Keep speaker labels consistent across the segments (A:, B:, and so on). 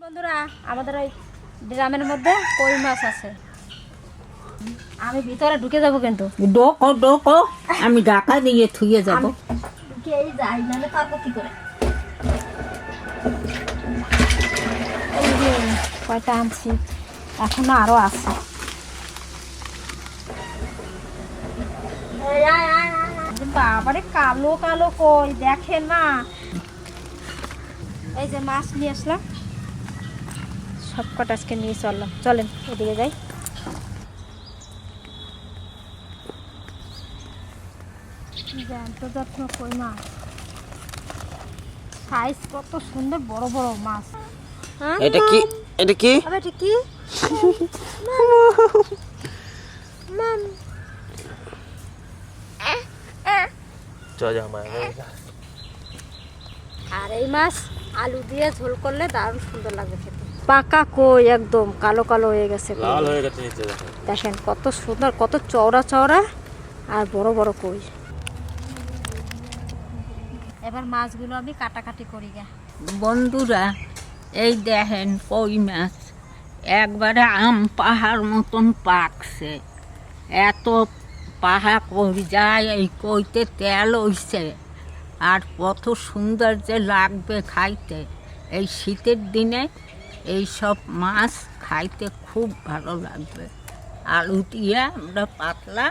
A: বন্ধুরা আমাদের ওই ড্রামের মধ্যে কই মাছ আছে। আমি ভিতরে ঢুকে যাব কিন্তু
B: ডোকো ডোকো আমি ঢাকা দিয়ে থুয়ে যাব।
A: ঢুকেই যাই নাহলে পারবো কি করে। কয়টা আনছি এখনো আরো আছে। বাবারে কালো কালো কই দেখেন না। এই যে মাছ নিয়ে আসলাম, সব কটা আজকে নিয়ে চললাম। চলেন এদিকে যাই। যত্ন কই মাছ, সাইজ কত সুন্দর, বড় বড় মাছ।
C: এটা কি? এটা কি?
A: এটা কি? আর এই মাছ আলু দিয়ে ঝোল করলে দারুণ সুন্দর লাগবে খেতে। পাকা কই একদম কালো কালো হয়ে গেছে,
C: লাল হয়ে গেছে নিচে
A: দেখেন কত সুন্দর, কত চওড়া চওড়া আর বড় বড় কই। এবার মাছগুলো আমি কাটাকাটি করি গা।
B: বন্ধুরা এই দেখেন কই মাছ একবারে আম পাহাড় মতন পাকছে। এত পাহা কই যায়, এই কইতে তেল হইছে আর কত সুন্দর যে লাগবে খাইতে। এই শীতের দিনে এই সব মাছ খাইতে খুব ভালো লাগবে। আলু দিয়ে আমরা পাতলা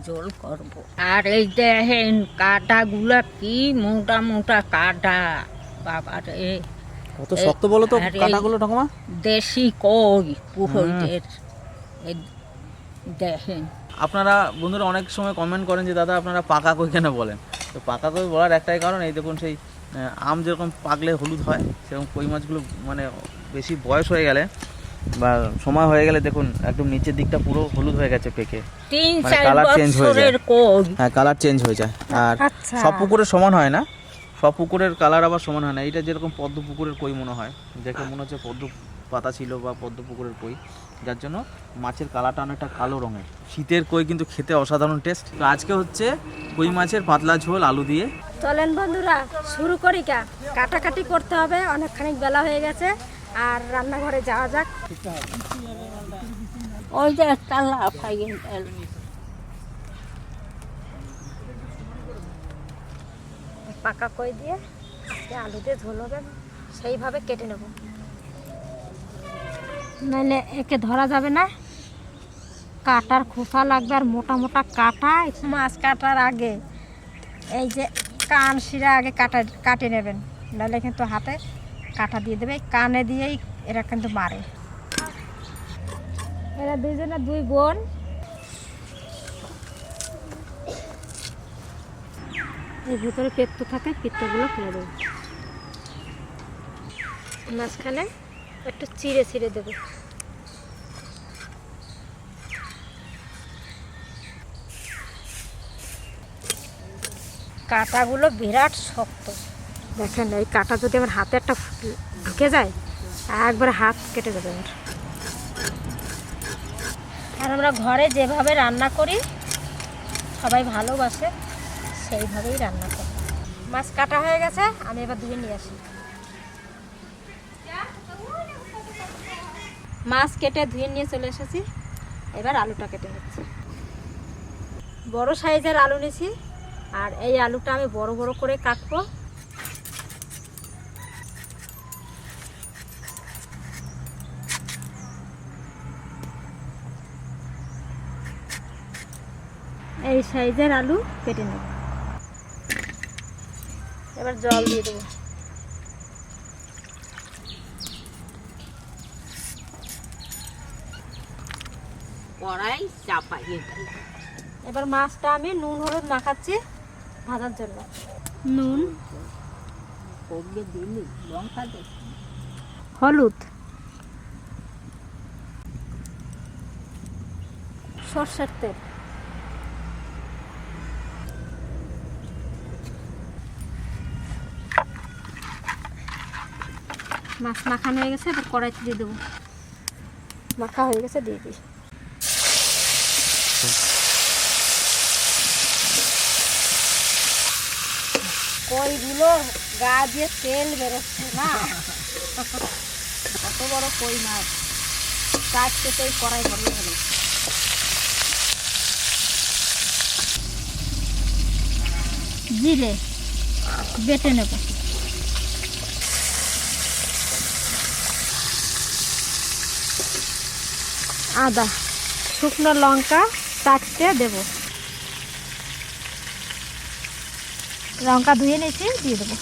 B: ঝোল করব। আর এই দেখেন কাঁটাগুলা কি মোটা মোটা কাঁটা, বাবারে
C: কত শক্ত বলো তো কাঁটাগুলো ঠাকুমা।
B: দেশি কই পুকুরের। এই দেখেন
C: আপনারা বন্ধুরা অনেক সময় কমেন্ট করেন যে দাদা আপনারা পাকা কই কেন বলেন। তো পাকা কই বলার একটাই কারণ, এই দেখুন সেই আম যেরকম পাকলে হলুদ হয় সেরকম কই মাছগুলো মানে বেশি বয়স হয়ে গেলে বা সময় হয়ে গেলে দেখুন একদম নিচের দিকটা পুরো হলুদ হয়ে গেছে পেকে,
B: 3-4
C: কালার চেঞ্জ হয়ে যায়।
B: বছরের কই।
C: হ্যাঁ কালার চেঞ্জ হয়ে যায়। আর সব পুকুরের সমান হয় না, সব পুকুরের কালার আবার সমান হয় না। এটা যেরকম পদ্ম পুকুরের কই মনে হয়, দেখে মনে হচ্ছে পদ্ম পাতা ছিল বা পদ্ম পুকুরের কই, যার জন্য মাছের কালারটা অনেকটা কালো রঙের। শীতের কই কিন্তু খেতে অসাধারণ টেস্ট। তো আজকে হচ্ছে কই মাছের পাতলা ঝোল আলু দিয়ে।
A: চলেন বন্ধুরা শুরু করি। কাটাকাটি করতে হবে, অনেকখানি বেলা হয়ে গেছে। আর রান্নাঘরে যাওয়া যাক।
B: ওই যে একটা লাফাই
A: পাকা কই দিয়ে আলু দিয়ে ঝোল হবে, সেইভাবে কেটে নেব, নাহলে একে ধরা যাবে না। কাটার খোসা লাগবে আর মোটা মোটা কাটা। মাছ কাটার আগে এই যে কান শিরা আগে কাটে নেবেন, নাহলে কিন্তু হাতে কাটা দিয়ে দেবে। কানে দিয়েই এরা কিন্তু মারে। এরা দুইজনে দুই বোন। এর ভিতরে পেট্টো থাকে, পেট্টোগুলো ফেলে দেবো। মাঝখানে একটু চিড়ে চিড়ে দেবো। কাঁটাগুলো বিরাট শক্ত, দেখেন। এই কাঁটা যদি আমার হাতে একটা ঢুকে যায় একবারে হাত কেটে যাবে আমার। আর আমরা ঘরে যেভাবে রান্না করি সবাই ভালোবাসে, সেইভাবেই রান্না করি। মাছ কাটা হয়ে গেছে, আমি এবার ধুয়ে নিয়ে আসি। মাছ কেটে ধুয়ে নিয়ে চলে এসেছি, এবার আলুটা কেটে নিচ্ছি। বড় সাইজের আলু নিয়েছি, আর এই আলুটা আমি বড় বড় করে কাটবো। এই সাইজের আলু কেটে নেব। এবার জল দিয়ে দেবো।
B: কড়াই চাপাইয়ে দিই।
A: এবার মাছটা আমি নুন হলুদ মাখাচ্ছি ভাজার জন্য। নুন,
B: লঙ্কা দিই,
A: হলুদ, সর্ষের তেল, মাছ মাখানো হয়ে গেছে। এবার কড়াইতে দিয়ে দেবো। মাখা হয়ে গেছে, দিয়ে দিই। কইগুলো গা দিয়ে তেল বেরোচ্ছে না। এত বড় কই মাছ চারটেতেই কড়াই ভরে গেল। জিরে বেটে নেব, আদা, শুকনো লঙ্কা চারটে দেব, লঙ্কা ধুয়ে নিয়েছি দিয়ে দেবো।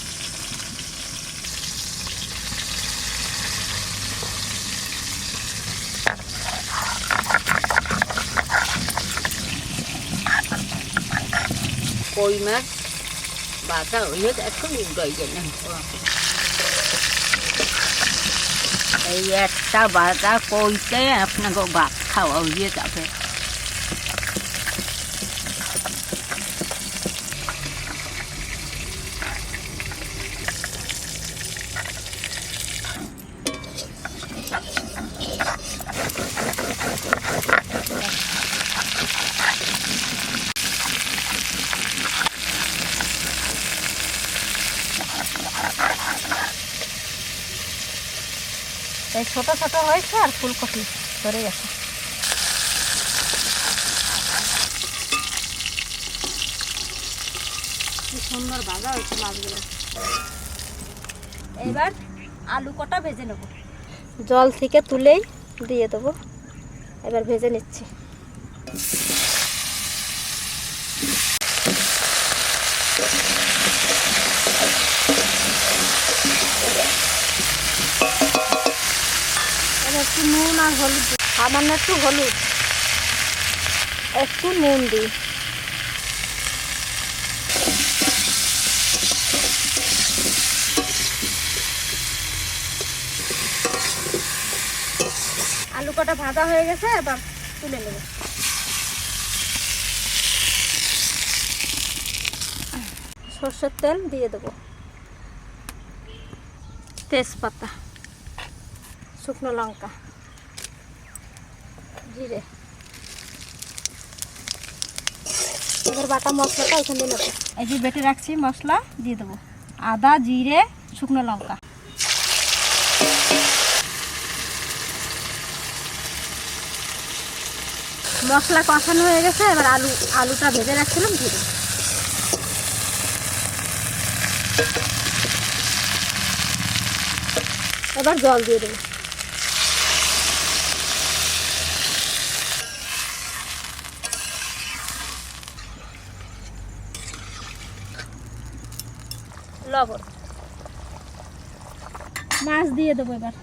B: কই মাছ বাটা হয়ে একটু উড়াই গেলে এই একটা বাটা কইতে আপনাকে ভাত খাওয়া হয়ে যাবে।
A: এই ছোট ছোট হয়েছে আর ফুলকপি ধরে গেছে। কি সুন্দর ভাজা হয়েছে মাছগুলো। এবার আলু কটা ভেজে নেব, জল থেকে তুলেই দিয়ে দেবো। এবার ভেজে নিচ্ছি। একটু নুন আর হলুদ, সামান্য একটু হলুদ, একটু নুন দিই। আলু কটা ভাজা হয়ে গেছে, এবার তুলে নেব। সর্ষের তেল দিয়ে দেবো, তেজপাতা, শুকনো লঙ্কা, জিরে। এবার বাটা মশলাটা এখানে দিয়ে নেবো। এই যে বেটে রাখছি মশলা দিয়ে দেবো, আদা, জিরে, শুকনো লঙ্কা। মশলা কষানো হয়ে গেছে, এবার আলুটা ভেজে রাখছিলাম দিয়ে দেবো। এবার জল দিয়ে দেবো। লবণ, মাছ দিয়ে দেবো এবার।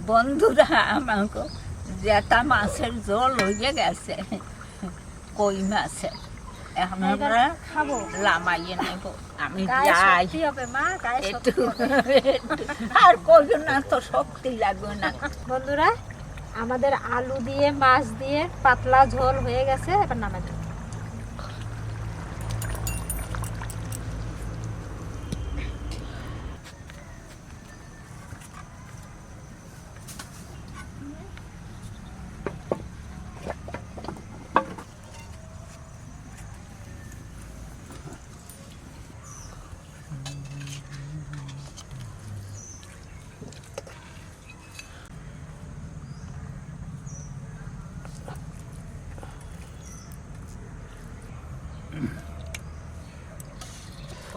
B: বন্ধুরা আমাকে যেটা মাছের ঝোল হয়ে গেছে কই মাছের, এখন আমরা
A: খাবো,
B: লামাইয়ে নেব। আমি
A: গায়ে
B: যাই
A: শক্তি হবে মা, গায়ে
B: একটু
A: শক্তি হবে।
B: আর কইও না, তো শক্তি লাগবে না।
A: বন্ধুরা আমাদের আলু দিয়ে মাছ দিয়ে পাতলা ঝোল হয়ে গেছে, এবার নামে দেবো।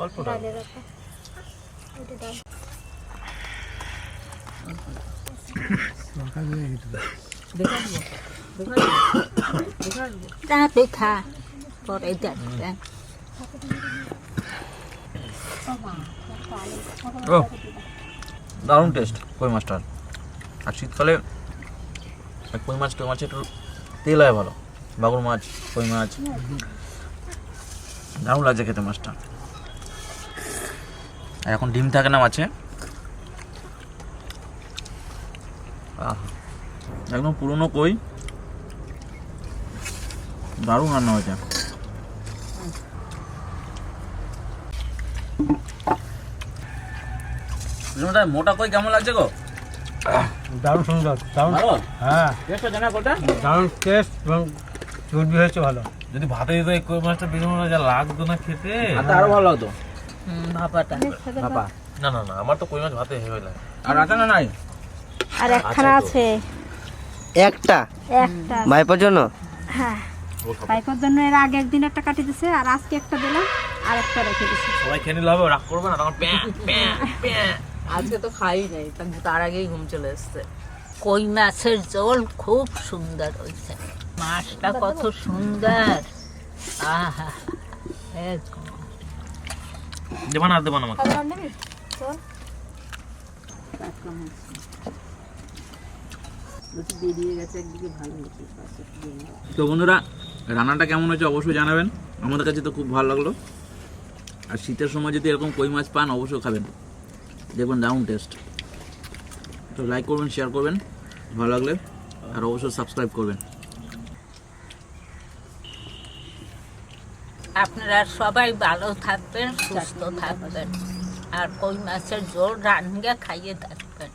C: অল্প
A: ডালের ওপর ওটা ডাল।
B: তুই খা, পরে দেখবে।
C: ও দারুণ টেস্ট কই মাছটার। আর শীতকালে কই মাছটা একটু তেল হয় ভালো, মাগুর মাছ, কই মাছ দারুণ লাগছে খেতে মাছটা। আর এখন ডিম থাকে না মাছে, একদম পুরনো কই, দারুণ রান্না হয়েছে। মোটা কই কেমন লাগছে গো?
D: দারুণ সুন্দর, দারুণ।
C: ভালো
D: হ্যাঁ,
C: টেস্ট আছে না কোটা
D: দারুণ টেস্ট এবং চর্বি হয়েছে ভালো।
E: যদি ভাতে দিত এই কই মাছটা বেশি যা লাগতো না খেতে।
C: ভাতে আরো ভালো লাগতো
B: ভাপাটা
C: বাবা।
E: না না না, আমার তো কই মাছ ভাতে হেবে লাগে।
C: আর আছে না নাই?
A: আর একখানা আছে,
F: একটা
A: একটা
F: ভাইপোর জন্য।
A: হ্যাঁ পাইপের জন্য এর আগে একদিন একটা কাটি দিছে, আর আজকে একটা দিলাম, আর একটা রেখে দিছি।
E: সবাই খেয়ে নিলে হবে, রাগ করবে না তখন প্যাঁ প্যাঁ প্যাঁ।
G: আজকে তো খাই নাই, তার আগেই ঘুম চলে এসছে।
B: কই মাছের ঝোল খুব সুন্দর হয়েছে, মাছটা কত সুন্দর। আহা একদম।
E: দেবা না দেবা না আমাকে।
A: খাবার নেবি? চল।
G: বেরিয়ে গেছে একদিকে, ভালো হয়েছে।
C: তো বন্ধুরা, রান্নাটা কেমন হয়েছে অবশ্যই জানাবেন। আমাদের কাছে তো খুব ভালো লাগলো। আর শীতের সময় যদি এরকম কই মাছ পান অবশ্যই খাবেন, দেখবেন দারুণ টেস্ট। তো লাইক করবেন, শেয়ার করবেন ভালো লাগলে, আর অবশ্যই সাবস্ক্রাইব করবেন।
B: আপনারা সবাই ভালো থাকবেন, সুস্থ থাকবেন, আর কই মাছের ঝোল রান্না খাইয়ে থাকবেন।